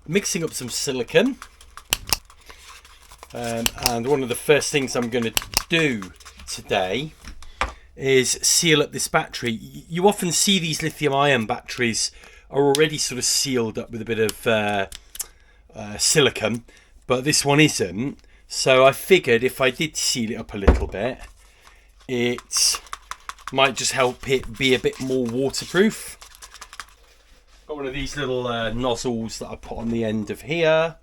mixing up some silicone. And one of the first things I'm going to do today is seal up this battery. You often see these lithium ion batteries are already sort of sealed up with a bit of silicone, but this one isn't. So I figured if I did seal it up a little bit, it might just help it be a bit more waterproof. Got one of these little nozzles that I put on the end of here,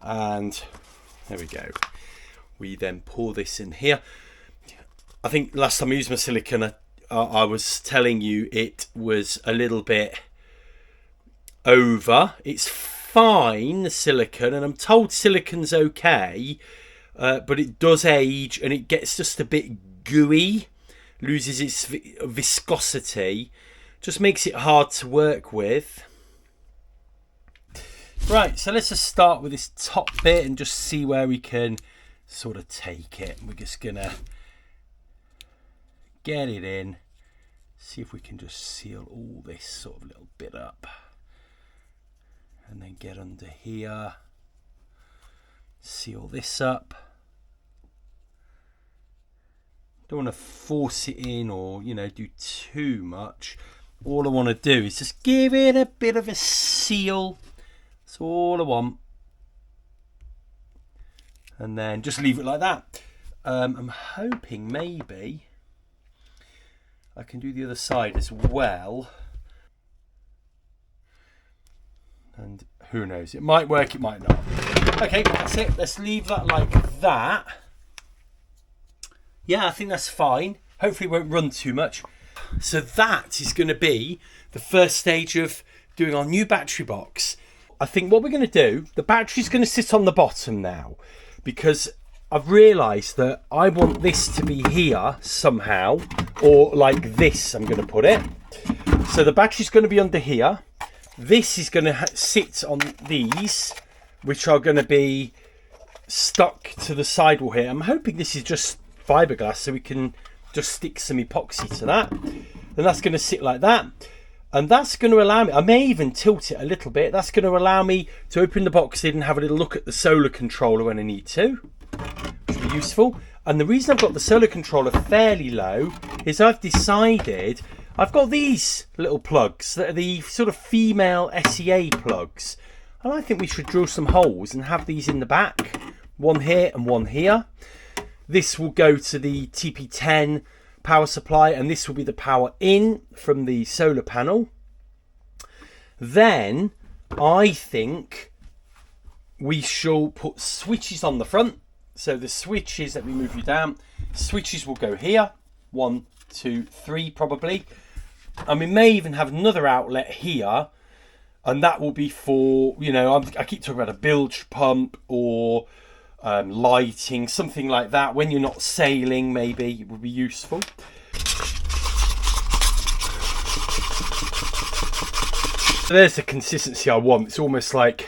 and there we go. We then pour this in here. I think last time I used my silicone, I was telling you it was a little bit over. It's fine, the silicone, and I'm told silicone's okay, but it does age and it gets just a bit gooey, loses its viscosity, just makes it hard to work with. Right, so let's just start with this top bit and just see where we can sort of take it. We're just gonna get it in, see if we can just seal all this sort of little bit up, and then get under here, seal this up. Don't want to force it in or, you know, do too much. All I want to do is just give it a bit of a seal. That's all I want. And then just leave it like that. I'm hoping maybe I can do the other side as well. And who knows, it might work, it might not. Okay, that's it. Let's leave that like that. Yeah, I think that's fine. Hopefully it won't run too much. So that is going to be the first stage of doing our new battery box. I think what we're going to do, the battery's going to sit on the bottom now, because I've realised that I want this to be here somehow, or like this I'm going to put it. So the battery's going to be under here. This is going to sit on these, which are going to be stuck to the sidewall here. I'm hoping this is just fiberglass, so we can just stick some epoxy to that. And that's going to sit like that. And that's going to allow me, I may even tilt it a little bit. That's going to allow me to open the box lid and have a little look at the solar controller when I need to, which will be useful. And the reason I've got the solar controller fairly low is I've decided I've got these little plugs that are the sort of female SEA plugs. And I think we should drill some holes and have these in the back. One here and one here. This will go to the TP10 power supply, and this will be the power in from the solar panel. Then I think we shall put switches on the front. So the switches, let me move you down. Switches will go here. 1, 2, 3 probably. And we may even have another outlet here, and that will be for, you know, I keep talking about a bilge pump or lighting, something like that. When you're not sailing, maybe it would be useful. So there's the consistency I want. It's almost like,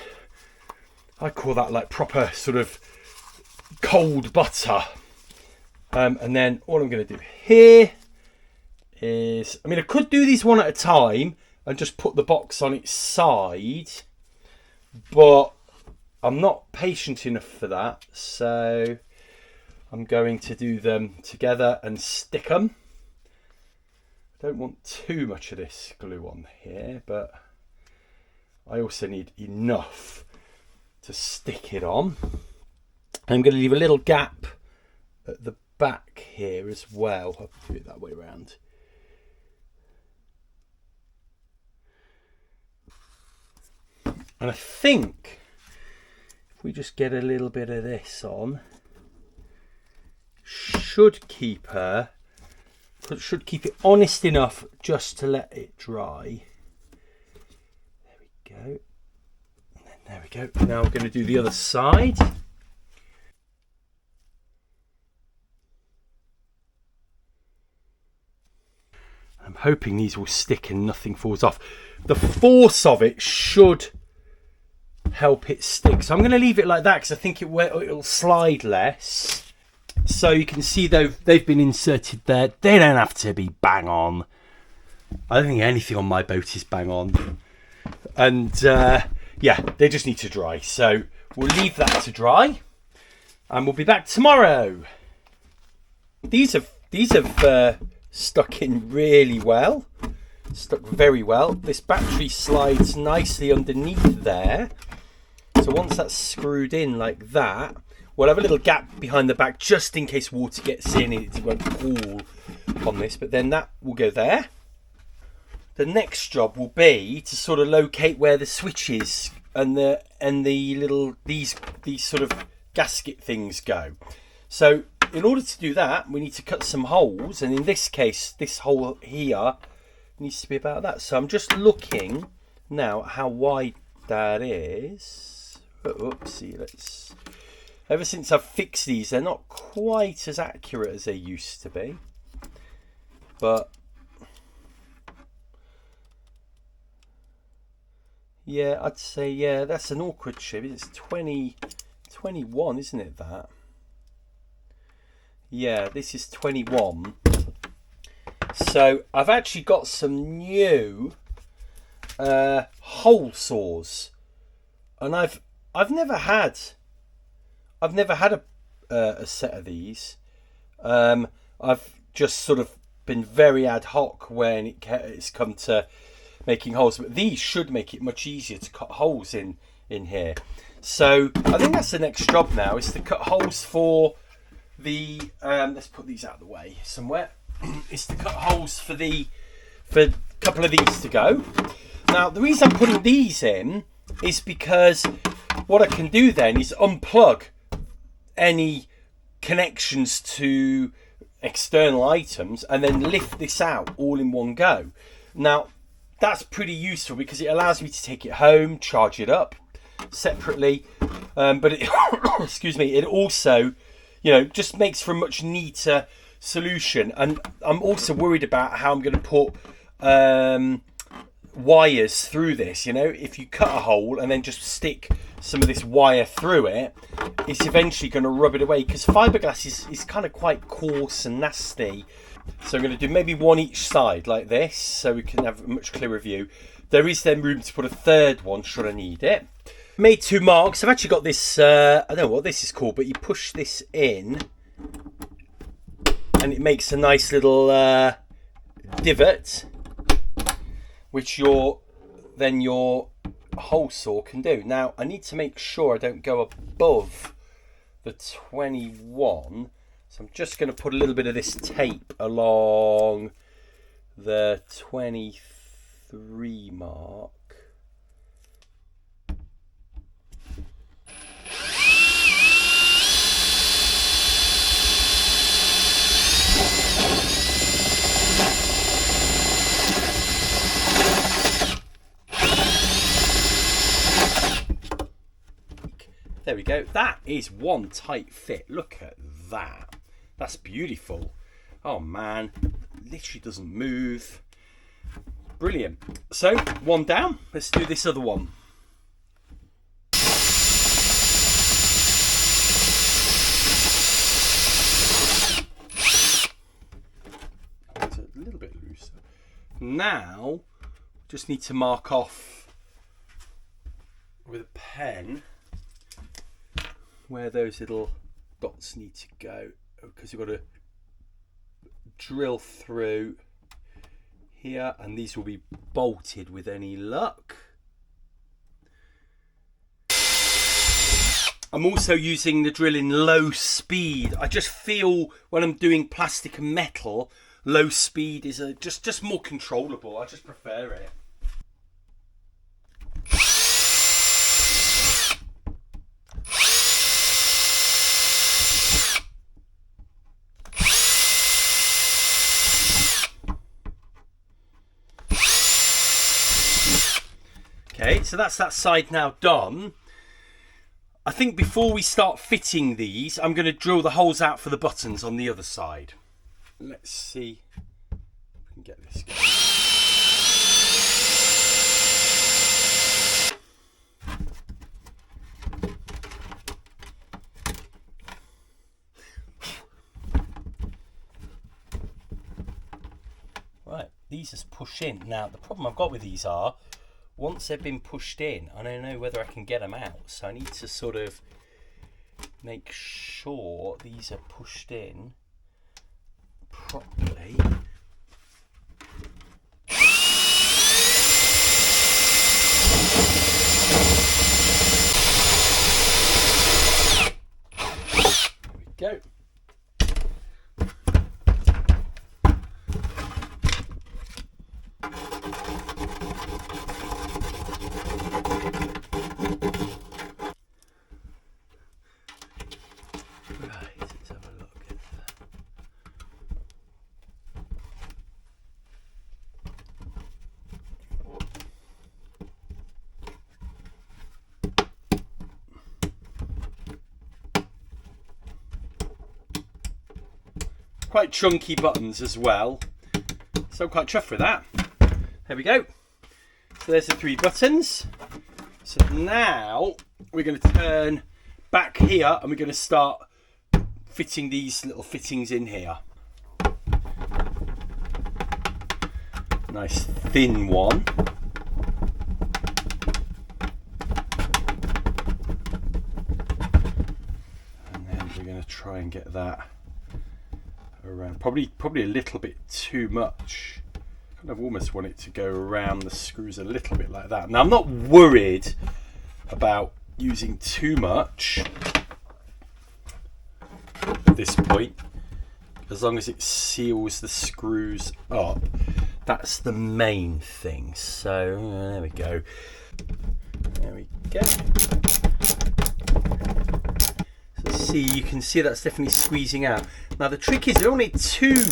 I call that like proper sort of cold butter. And then all I'm going to do here is, I mean, I could do these one at a time and just put the box on its side, but I'm not patient enough for that, so I'm going to do them together and stick them. I don't want too much of this glue on here, but I also need enough to stick it on. I'm going to leave a little gap at the back here as well. I'll do it that way around. And I think we just get a little bit of this on, should keep it honest enough just to let it dry. There we go. And then there we go. Now we're going to do the other side. I'm hoping these will stick and nothing falls off. The force of it should help it stick, so I'm going to leave it like that because I think it'll slide less. So you can see they've been inserted there. They don't have to be bang on. I don't think anything on my boat is bang on. And yeah, they just need to dry. So we'll leave that to dry, and we'll be back tomorrow. These have stuck in really well. Stuck very well. This battery slides nicely underneath there. So once that's screwed in like that, we'll have a little gap behind the back just in case water gets in and it won't pool on this. But then that will go there. The next job will be to sort of locate where the switches and the little these sort of gasket things go. So in order to do that, we need to cut some holes, and in this case, this hole here needs to be about that. So I'm just looking now at how wide that is. Oopsie, ever since I've fixed these, they're not quite as accurate as they used to be. But yeah, I'd say, yeah, that's an awkward shape. It's 21, isn't it, that? Yeah, this is 21. So I've actually got some new hole saws, and I've never had a set of these. I've just sort of been very ad hoc when it's come to making holes, but these should make it much easier to cut holes in here. So I think that's the next job now, is to cut holes for the let's put these out of the way somewhere. Is to cut holes for a couple of these to go. Now the reason I'm putting these in is because what I can do then is unplug any connections to external items and then lift this out all in one go. Now that's pretty useful because it allows me to take it home, charge it up separately, but it excuse me, it also, just makes for a much neater solution. And I'm also worried about how I'm going to put wires through this. If you cut a hole and then just stick some of this wire through it, it's eventually going to rub it away, because fiberglass is kind of quite coarse and nasty. So I'm going to do maybe one each side like this, so we can have a much clearer view. There is then room to put a third one should I need it. Made 2 marks. I've actually got this, I don't know what this is called, but you push this in and it makes a nice little divot, which your hole saw can do. Now I need to make sure I don't go above the 21. So I'm just going to put a little bit of this tape along the 23 mark. There we go. That is one tight fit. Look at that. That's beautiful. Oh man, literally doesn't move. Brilliant. So one down. Let's do this other one. It's a little bit looser. Now, just need to mark off with a pen where those little dots need to go, because you've got to drill through here, and these will be bolted with any luck. I'm also using the drill in low speed. I just feel when I'm doing plastic and metal, low speed is just more controllable. I just prefer it. Okay, so that's that side now done. I think before we start fitting these, I'm going to drill the holes out for the buttons on the other side. Let's see if we can get this going. Right, these just push in. Now, the problem I've got with these are, once they've been pushed in, I don't know whether I can get them out. So I need to sort of make sure these are pushed in properly. There we go. Right, let's have a look at that. Quite chunky buttons as well, so I'm quite chuffed with that. There we go. So there's the 3 buttons. So now we're going to turn back here and we're going to start fitting these little fittings in here. Nice thin one. And then we're going to try and get that around, probably a little bit too much. Kind of almost want it to go around the screws a little bit like that. Now I'm not worried about using too much at this point, as long as it seals the screws up. That's the main thing. So there we go. There we go. See, you can see that's definitely squeezing out. Now the trick is, you don't want it too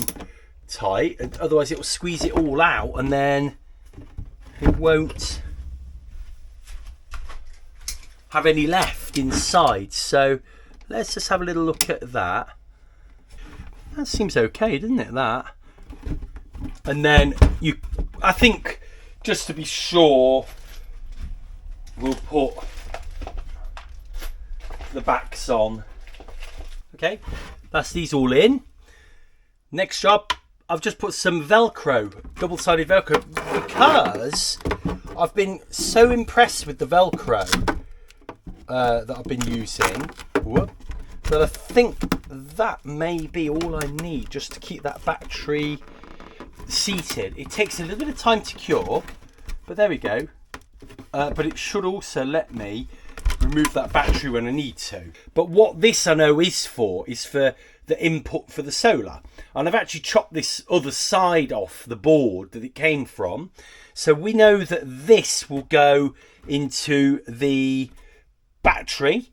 tight, otherwise it will squeeze it all out and then it won't have any left inside. So let's just have a little look at that. That seems okay, doesn't it, that? And then I think, just to be sure, we'll put the backs on. Okay, that's these all in. Next job, I've just put some Velcro, double-sided Velcro, because I've been so impressed with the Velcro that I've been using, that I think that may be all I need just to keep that battery seated. It takes a little bit of time to cure, but there we go. But it should also let me remove that battery when I need to. But what this I know is for the input for the solar. And I've actually chopped this other side off the board that it came from. So we know that this will go into the battery.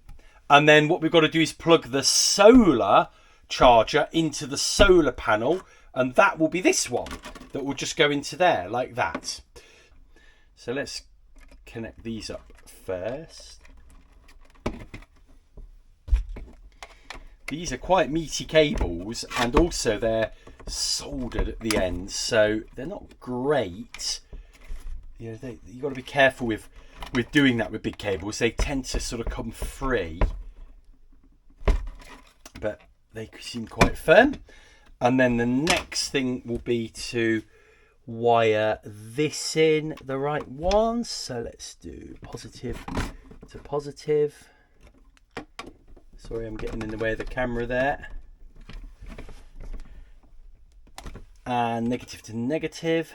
And then what we've got to do is plug the solar charger into the solar panel. And that will be this one that will just go into there like that. So let's connect these up first. These are quite meaty cables, and also they're soldered at the end, so they're not great. You know, you've got to be careful with doing that with big cables. They tend to sort of come free, but they seem quite firm. And then the next thing will be to wire this in the right one. So let's do positive to positive. Sorry, I'm getting in the way of the camera there. And negative to negative.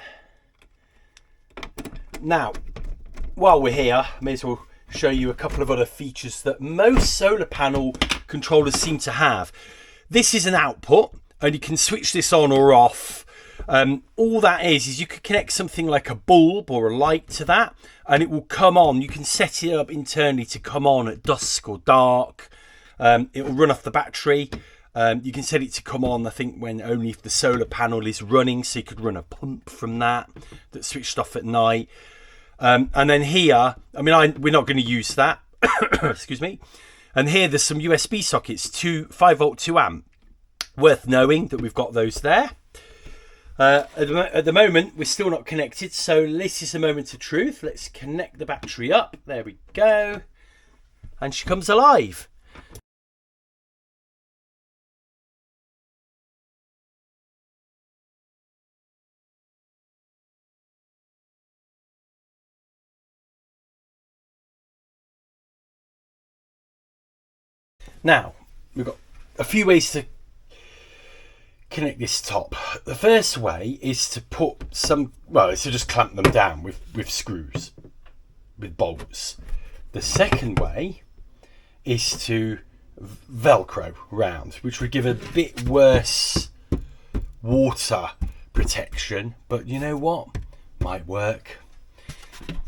Now, while we're here, I may as well show you a couple of other features that most solar panel controllers seem to have. This is an output, and you can switch this on or off. All that is you could connect something like a bulb or a light to that, and it will come on. You can set it up internally to come on at dusk or dark. It will run off the battery. You can set it to come on, I think, when only if the solar panel is running, so you could run a pump from that that's switched off at night. And then here, I mean, we're not going to use that. Excuse me. And here there's some USB sockets, 5 volt, 2 amp. Worth knowing that we've got those there. At the moment, we're still not connected, so this is a moment of truth. Let's connect the battery up. There we go. And she comes alive. Now, we've got a few ways to connect this top. The first way is to put is to just clamp them down with screws, with bolts. The second way is to Velcro round, which would give a bit worse water protection, but you know what? Might work.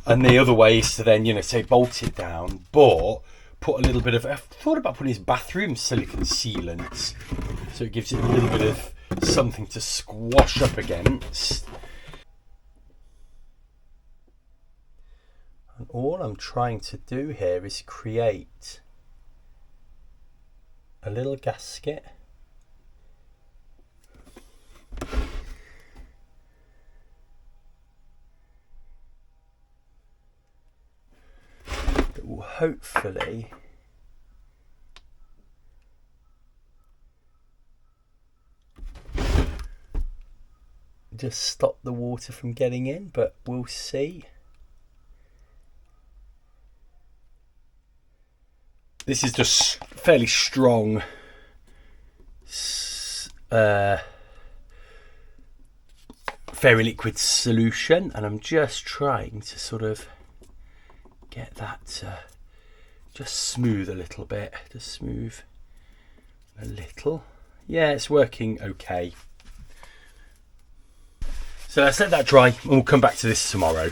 And the other way is to then, say bolt it down, but put a little bit of, I thought about putting his bathroom silicone sealant, so it gives it a little bit of something to squash up against. And all I'm trying to do here is create a little gasket that will hopefully just stop the water from getting in, but we'll see. This is just fairly strong fairy liquid solution, and I'm just trying to sort of get that just smooth a little bit. Just smooth a little. Yeah, it's working okay. So let's let that dry and we'll come back to this tomorrow.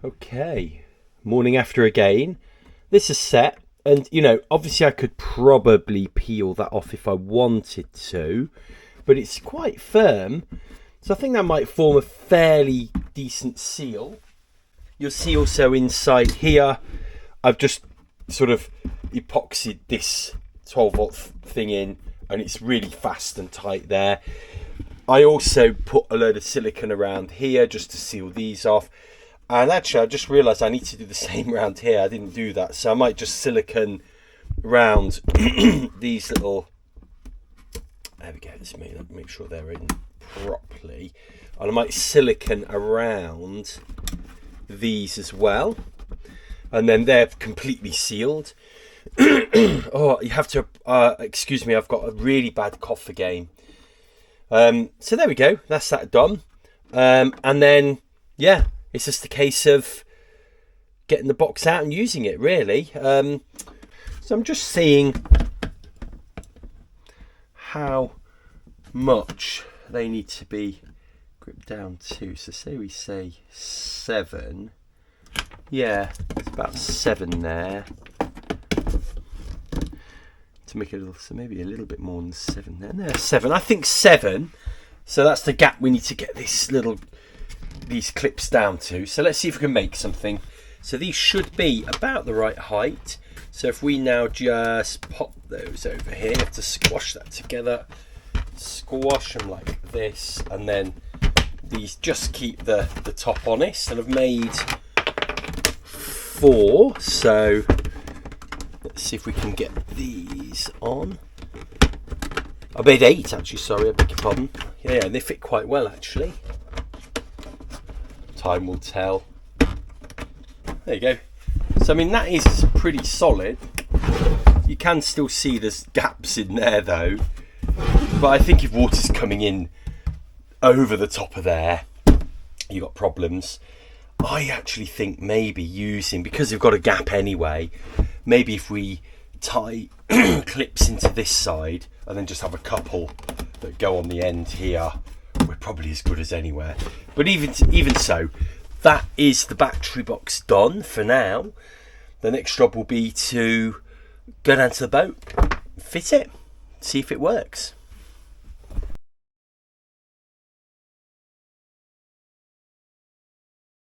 Okay, morning after again. This is set, and obviously I could probably peel that off if I wanted to, but it's quite firm, so I think that might form a fairly decent seal. You'll see also inside here, I've just sort of epoxied this 12-volt thing in, and it's really fast and tight there. I also put a load of silicone around here just to seal these off. And actually, I just realised I need to do the same around here. I didn't do that. So I might just silicone around these little... There we go. Let's make sure they're in properly. And I might silicone around these as well. And then they're completely sealed. Oh, you have to... excuse me, I've got a really bad cough again. So there we go. That's that done. And then, yeah... It's just a case of getting the box out and using it, really. So I'm just seeing how much they need to be gripped down to. So say we say 7. Yeah, it's about 7 there. To make it a little, so maybe a little bit more than 7 there. No, 7. I think 7. So that's the gap we need to get these clips down to. So let's see if we can make something. So these should be about the right height. So if we now just pop those over here, you have to squash that together, squash them like this, and then these just keep the top honest. And I've made 4, so let's see if we can get these on. I made 8 actually, sorry, I beg your pardon. Yeah, they fit quite well actually. Time will tell. There you go. So I mean that is pretty solid. You can still see there's gaps in there though, but I think if water's coming in over the top of there, you've got problems. I actually think maybe using, because we've got a gap anyway, maybe if we tie clips into this side and then just have a couple that go on the end here, we're probably as good as anywhere. But even so, that is the battery box done for now. The next job will be to go down to the boat, fit it, see if it works.